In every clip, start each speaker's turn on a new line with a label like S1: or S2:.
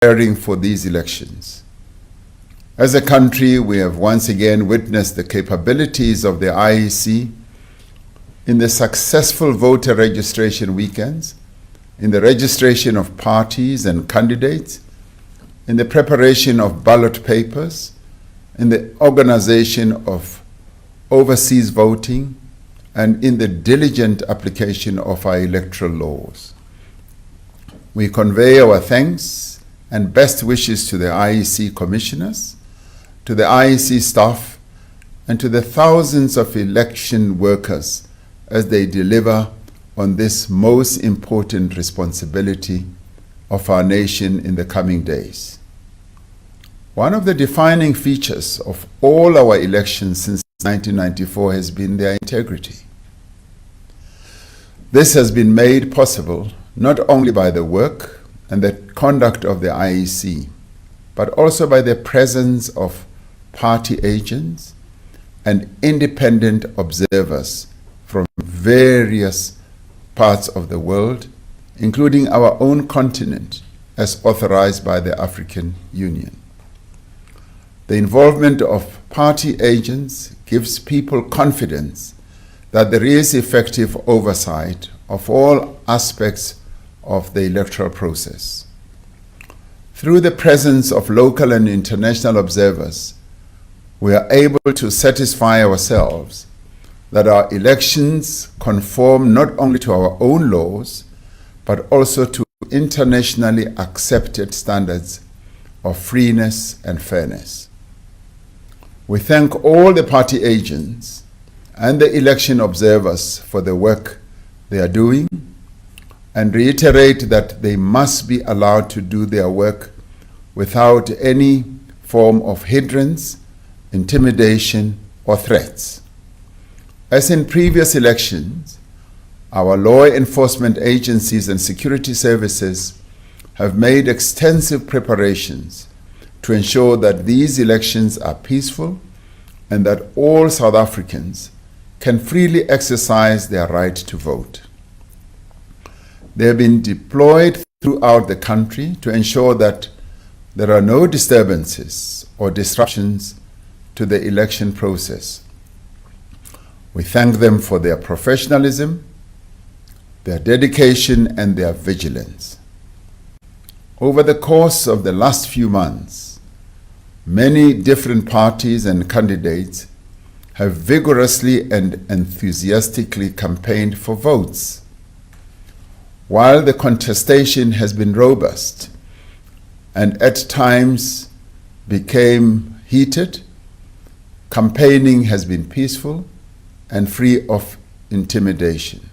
S1: preparing for these elections. As a country, we have once again witnessed the capabilities of the IEC in the successful voter registration weekends, in the registration of parties and candidates, in the preparation of ballot papers, in the organization of overseas voting, and in the diligent application of our electoral laws. We convey our thanks and best wishes to the IEC commissioners, to the IEC staff, and to the thousands of election workers as they deliver on this most important responsibility of our nation in the coming days. One of the defining features of all our elections since 1994 has been their integrity. This has been made possible not only by the work and the conduct of the IEC, but also by the presence of party agents and independent observers from various parts of the world, including our own continent, as authorized by the African Union. The involvement of party agents gives people confidence that there is effective oversight of all aspects of the electoral process. Through the presence of local and international observers, we are able to satisfy ourselves that our elections conform not only to our own laws, but also to internationally accepted standards of freeness and fairness. We thank all the party agents and the election observers for the work they are doing and reiterate that they must be allowed to do their work without any form of hindrance, intimidation, or threats. As in previous elections, our law enforcement agencies and security services have made extensive preparations to ensure that these elections are peaceful and that all South Africans can freely exercise their right to vote. They have been deployed throughout the country to ensure that there are no disturbances or disruptions to the election process. We thank them for their professionalism, their dedication, and their vigilance. Over the course of the last few months, many different parties and candidates have vigorously and enthusiastically campaigned for votes. While the contestation has been robust and at times became heated, campaigning has been peaceful and free of intimidation.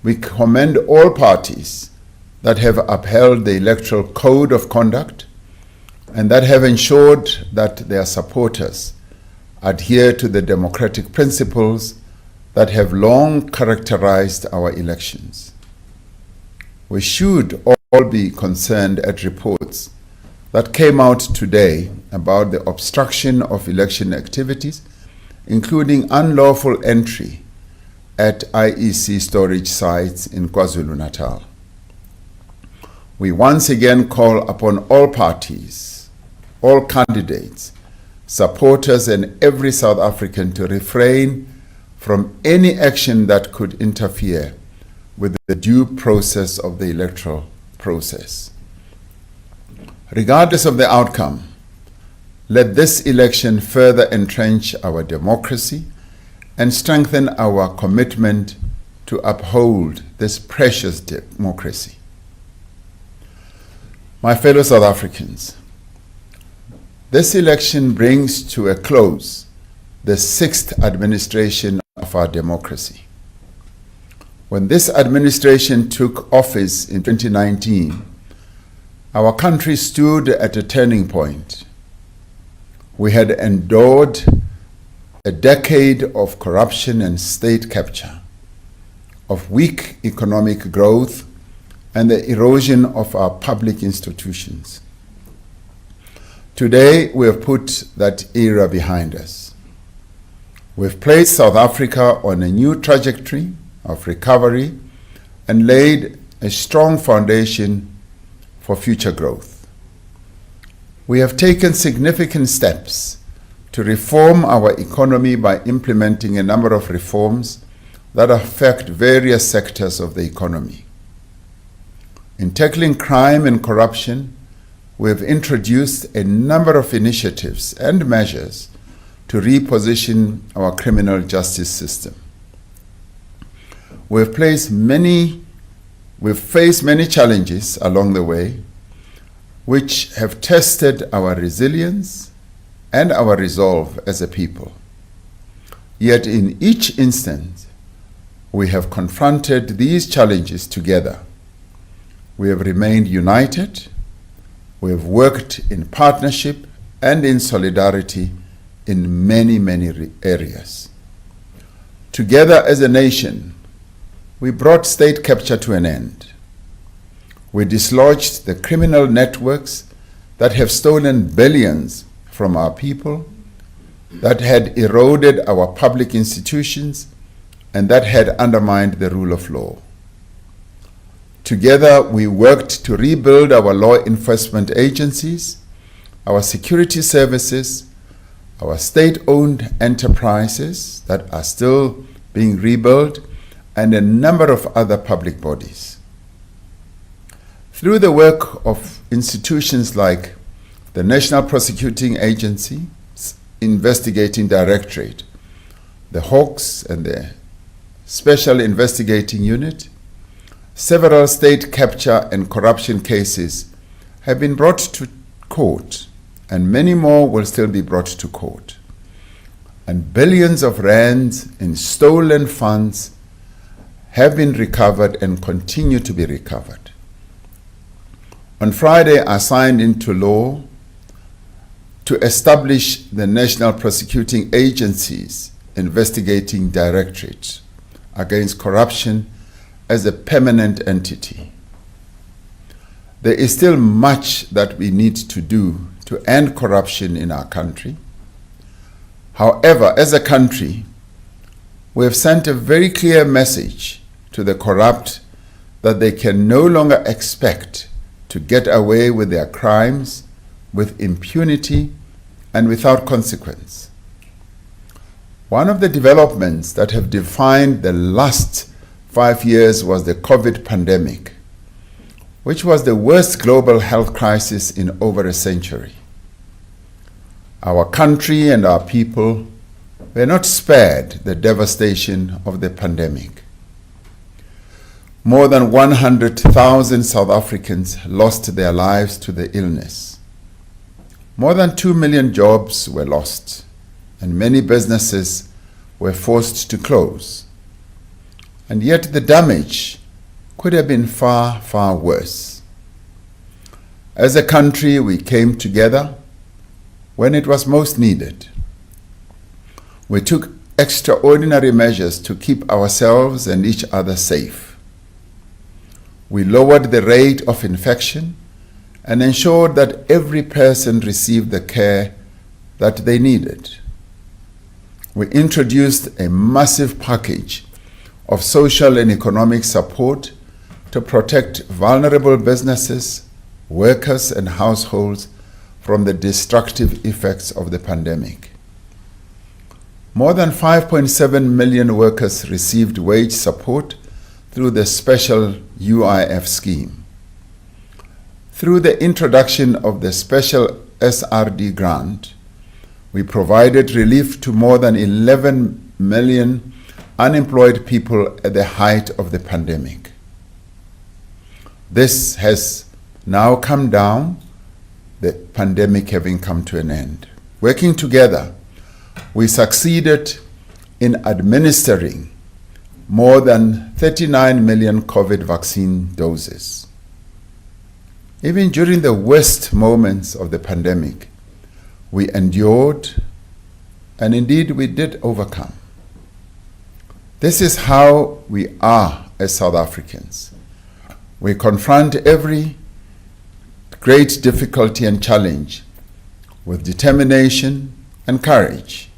S1: We commend all parties that have upheld the Electoral Code of Conduct and that have ensured that their supporters adhere to the democratic principles that have long characterized our elections. We should all be concerned at reports that came out today about the obstruction of election activities, including unlawful entry at IEC storage sites in KwaZulu-Natal. We once again call upon all parties, all candidates, supporters, and every South African to refrain from any action that could interfere with the due process of the electoral process. Regardless of the outcome, let this election further entrench our democracy and strengthen our commitment to uphold this precious democracy. My fellow South Africans, this election brings to a close the sixth administration of our democracy. When this administration took office in 2019, our country stood at a turning point. We had endured a decade of corruption and state capture, of weak economic growth, and the erosion of our public institutions. Today, we have put that era behind us. We've placed South Africa on a new trajectory of recovery and laid a strong foundation for future growth. We have taken significant steps to reform our economy by implementing a number of reforms that affect various sectors of the economy. In tackling crime and corruption, we have introduced a number of initiatives and measures to reposition our criminal justice system. We've faced many challenges along the way, which have tested our resilience and our resolve as a people. Yet in each instance, we have confronted these challenges together. We have remained united. We have worked in partnership and in solidarity in many, many areas. Together as a nation, we brought state capture to an end. We dislodged the criminal networks that have stolen billions from our people, that had eroded our public institutions, and that had undermined the rule of law. Together, we worked to rebuild our law enforcement agencies, our security services, our state-owned enterprises that are still being rebuilt, and a number of other public bodies. Through the work of institutions like the National Prosecuting Agency, Investigating Directorate, the Hawks and the Special Investigating Unit, several state capture and corruption cases have been brought to court, and many more will still be brought to court. And billions of rands in stolen funds have been recovered and continue to be recovered. On Friday, I signed into law to establish the National Prosecuting Agency's Investigating Directorate against corruption as a permanent entity. There is still much that we need to do to end corruption in our country. However, as a country, we have sent a very clear message to the corrupt that they can no longer expect to get away with their crimes with impunity and without consequence. One of the developments that have defined the last 5 years was the COVID pandemic, which was the worst global health crisis in over a century. Our country and our people were not spared the devastation of the pandemic. More than 100,000 South Africans lost their lives to the illness. More than 2 million jobs were lost, and many businesses were forced to close. And yet the damage could have been far, far worse. As a country, we came together when it was most needed. We took extraordinary measures to keep ourselves and each other safe. We lowered the rate of infection and ensured that every person received the care that they needed. We introduced a massive package of social and economic support to protect vulnerable businesses, workers, and households from the destructive effects of the pandemic. More than 5.7 million workers received wage support through the special UIF scheme. Through the introduction of the special SRD grant, we provided relief to more than 11 million unemployed people at the height of the pandemic. This has now come down, the pandemic having come to an end. Working together, we succeeded in administering more than 39 million COVID vaccine doses. Even during the worst moments of the pandemic, we endured, and indeed we did overcome. This is how we are as South Africans. We confront every great difficulty and challenge with determination and courage.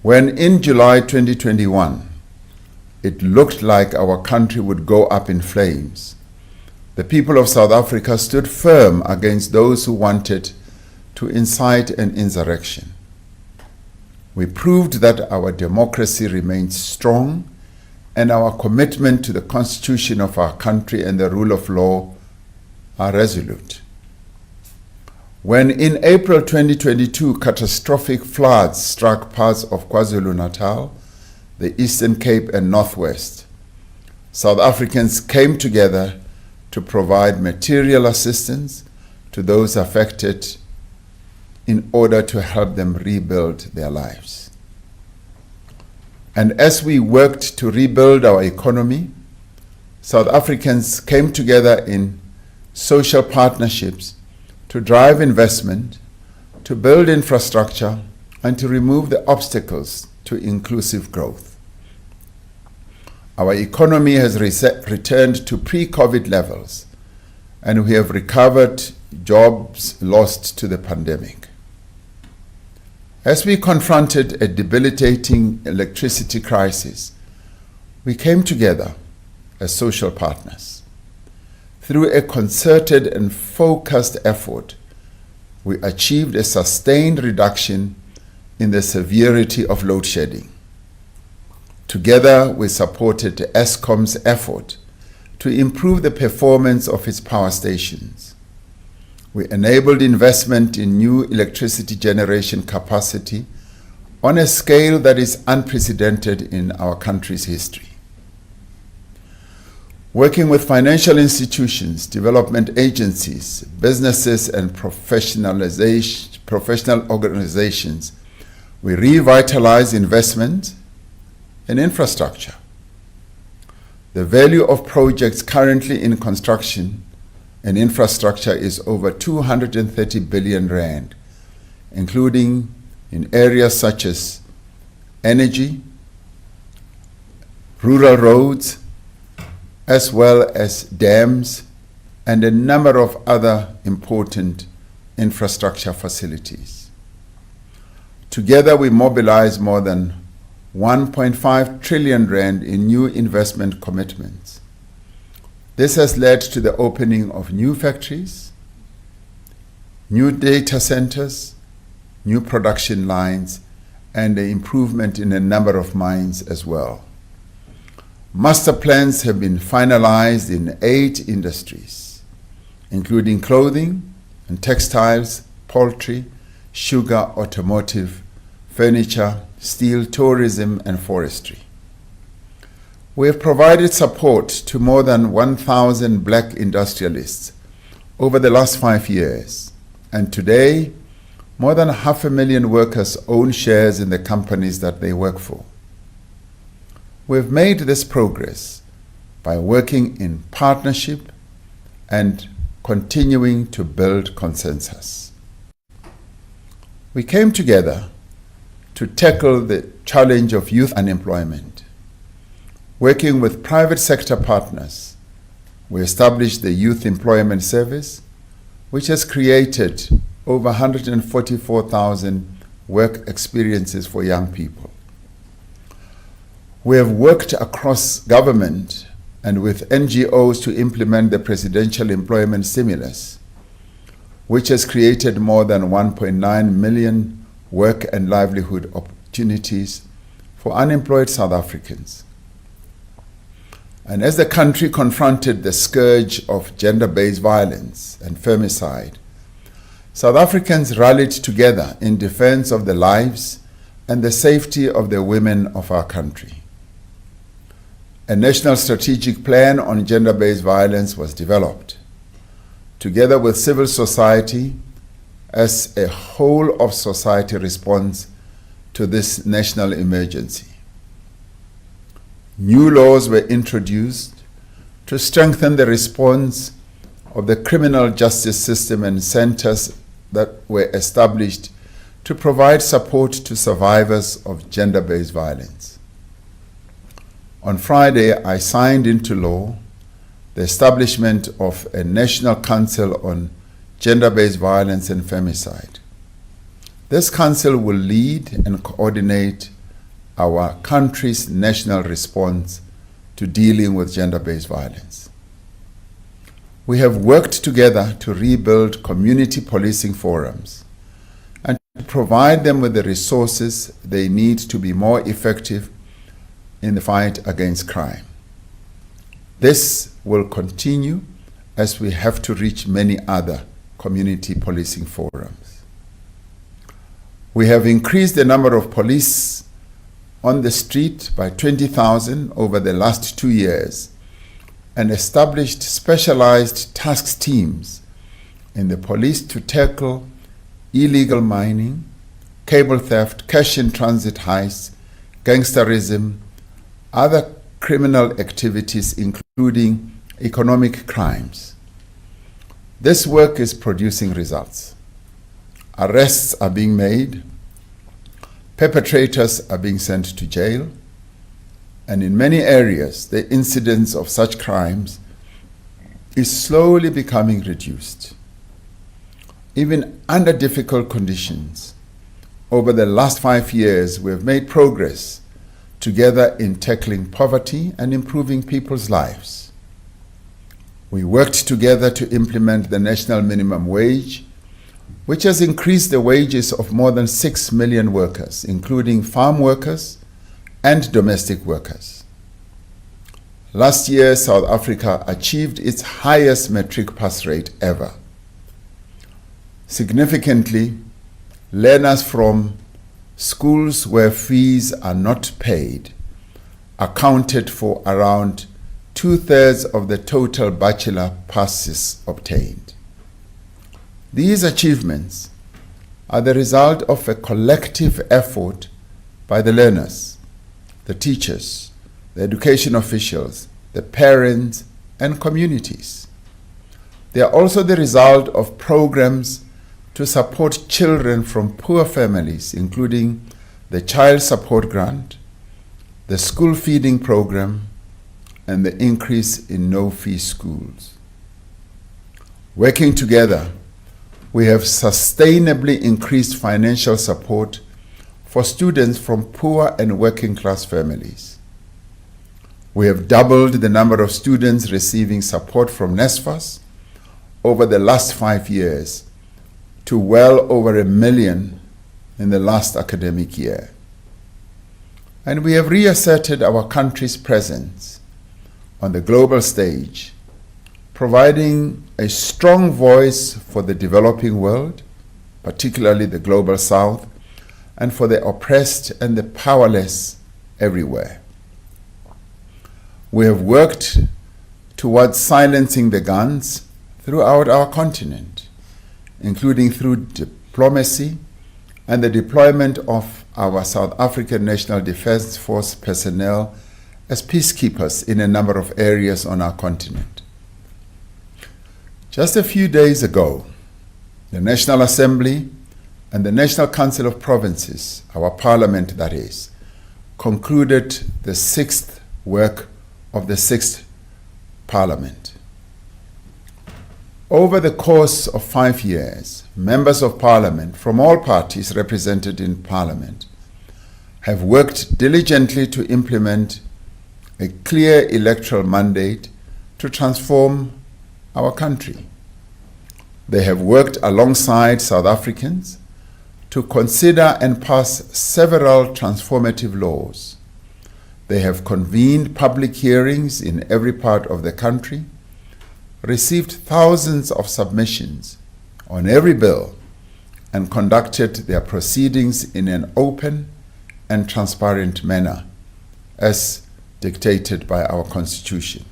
S1: When in July 2021, it looked like our country would go up in flames, The people of South Africa stood firm against those who wanted to incite an insurrection. We proved that our democracy remains strong and our commitment to the Constitution of our country and the rule of law are resolute. When in April 2022 catastrophic floods struck parts of KwaZulu-Natal, the Eastern Cape and Northwest, South Africans came together to provide material assistance to those affected in order to help them rebuild their lives. And as we worked to rebuild our economy, South Africans came together in social partnerships to drive investment, to build infrastructure, and to remove the obstacles to inclusive growth. Our economy has returned to pre-COVID levels, and we have recovered jobs lost to the pandemic. As we confronted a debilitating electricity crisis, we came together as social partners. Through a concerted and focused effort, we achieved a sustained reduction in the severity of load shedding. Together, we supported Eskom's effort to improve the performance of its power stations. We enabled investment in new electricity generation capacity on a scale that is unprecedented in our country's history. Working with financial institutions, development agencies, businesses, and professional organizations, we revitalized investment in infrastructure. The value of projects currently in construction and infrastructure is over 230 billion rand, including in areas such as energy, rural roads, as well as dams and a number of other important infrastructure facilities. Together, we mobilized more than 1.5 trillion rand in new investment commitments. This has led to the opening of new factories, new data centers, new production lines, and the improvement in a number of mines as well. Master plans have been finalized in 8 industries, including clothing and textiles, poultry, sugar, automotive, furniture, steel, tourism, and forestry. We have provided support to more than 1,000 black industrialists over the last 5 years, and today, more than 500,000 workers own shares in the companies that they work for. We've made this progress by working in partnership and continuing to build consensus. We came together to tackle the challenge of youth unemployment. Working with private sector partners, we established the Youth Employment Service, which has created over 144,000 work experiences for young people. We have worked across government and with NGOs to implement the Presidential Employment Stimulus, which has created more than 1.9 million work and livelihood opportunities for unemployed South Africans. And as the country confronted the scourge of gender-based violence and femicide, South Africans rallied together in defense of the lives and the safety of the women of our country. A national strategic plan on gender-based violence was developed, together with civil society, as a whole of society response to this national emergency. New laws were introduced to strengthen the response of the criminal justice system, and centers that were established to provide support to survivors of gender-based violence. On Friday, I signed into law the establishment of a National Council on Gender-Based Violence and Femicide. This council will lead and coordinate our country's national response to dealing with gender-based violence. we have worked together to rebuild community policing forums and to provide them with the resources they need to be more effective in the fight against crime. This will continue as we have to reach many other community policing forums. We have increased the number of police on the street by 20,000 over the last 2 years and established specialized task teams in the police to tackle illegal mining, cable theft, cash-in-transit heists, gangsterism, other criminal activities, including economic crimes. This work is producing results. Arrests are being made, perpetrators are being sent to jail, and in many areas, the incidence of such crimes is slowly becoming reduced. Even under difficult conditions, over the last 5 years, we have made progress together in tackling poverty and improving people's lives. We worked together to implement the national minimum wage, which has increased the wages of more than 6 million workers, including farm workers and domestic workers. Last year, South Africa achieved its highest matric pass rate ever. Significantly, learners from schools where fees are not paid accounted for around 2/3 of the total bachelor passes obtained. These achievements are the result of a collective effort by the learners, the teachers, the education officials, the parents, and communities. They are also the result of programs to support children from poor families, including the Child Support Grant, the School Feeding Program, and the increase in no-fee schools. Working together, we have sustainably increased financial support for students from poor and working-class families. We have doubled the number of students receiving support from NSFAS over the last 5 years to well over 1 million in the last academic year. And we have reasserted our country's presence on the global stage, providing a strong voice for the developing world, particularly the global south, and for the oppressed and the powerless everywhere. We have worked towards silencing the guns throughout our continent, including through diplomacy and the deployment of our South African National Defence Force personnel as peacekeepers in a number of areas on our continent. Just a few days ago, the National Assembly and the National Council of Provinces, our parliament that is, concluded the 6th work of the 6th Parliament. Over the course of 5 years, members of Parliament from all parties represented in Parliament have worked diligently to implement a clear electoral mandate to transform our country. They have worked alongside South Africans to consider and pass several transformative laws. They have convened public hearings in every part of the country, received thousands of submissions on every bill, and conducted their proceedings in an open and transparent manner, as dictated by our Constitution.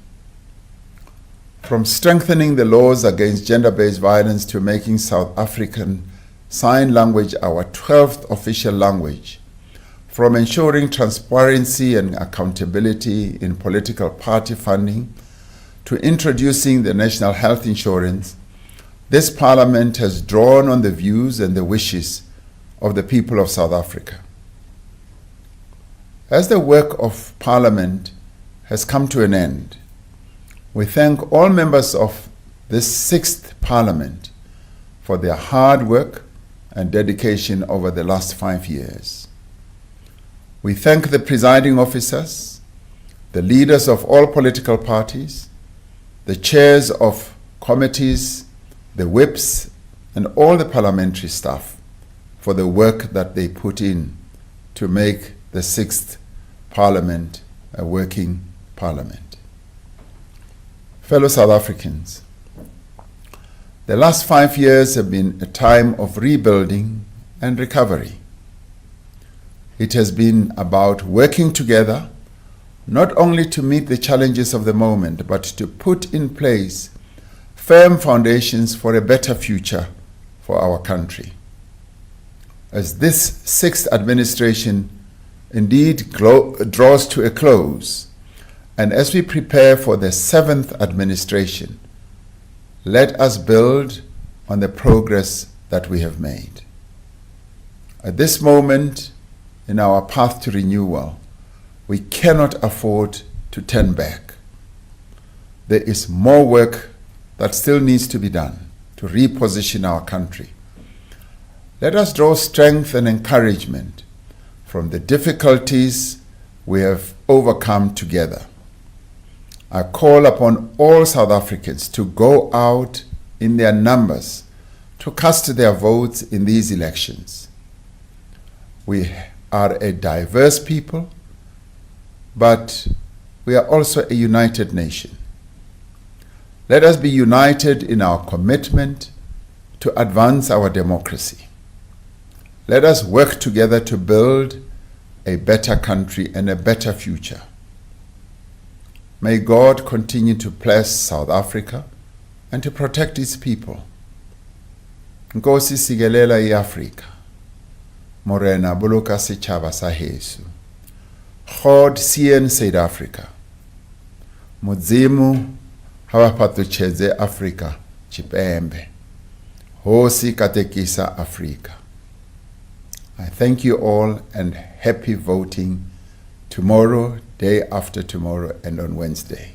S1: From strengthening the laws against gender-based violence to making South African Sign Language our 12th official language, from ensuring transparency and accountability in political party funding to introducing the national health insurance, this Parliament has drawn on the views and the wishes of the people of South Africa. As the work of Parliament has come to an end, we thank all members of this 6th Parliament for their hard work and dedication over the last 5 years. We thank the presiding officers, the leaders of all political parties, the chairs of committees, the whips, and all the parliamentary staff for the work that they put in to make the 6th Parliament a working parliament. Fellow South Africans, the last 5 years have been a time of rebuilding and recovery. It has been about working together, not only to meet the challenges of the moment, but to put in place firm foundations for a better future for our country. As this 6th administration indeed draws to a close, and as we prepare for the 7th administration, let us build on the progress that we have made. At this moment in our path to renewal, we cannot afford to turn back. There is more work that still needs to be done to reposition our country. Let us draw strength and encouragement from the difficulties we have overcome together. I call upon all South Africans to go out in their numbers to cast their votes in these elections. We are a diverse people, but we are also a united nation. Let us be united in our commitment to advance our democracy. Let us work together to build a better country and a better future. May God continue to bless South Africa and to protect its people. Nkosi sikelela iAfrika. Morena boloka setjhaba sa heso. God seën Suid-Afrika. Modimo ha ba phatotshedze Afrika tshipembe. Hosi katekisa Afrika. I thank you all and happy voting tomorrow, day after tomorrow, and on Wednesday.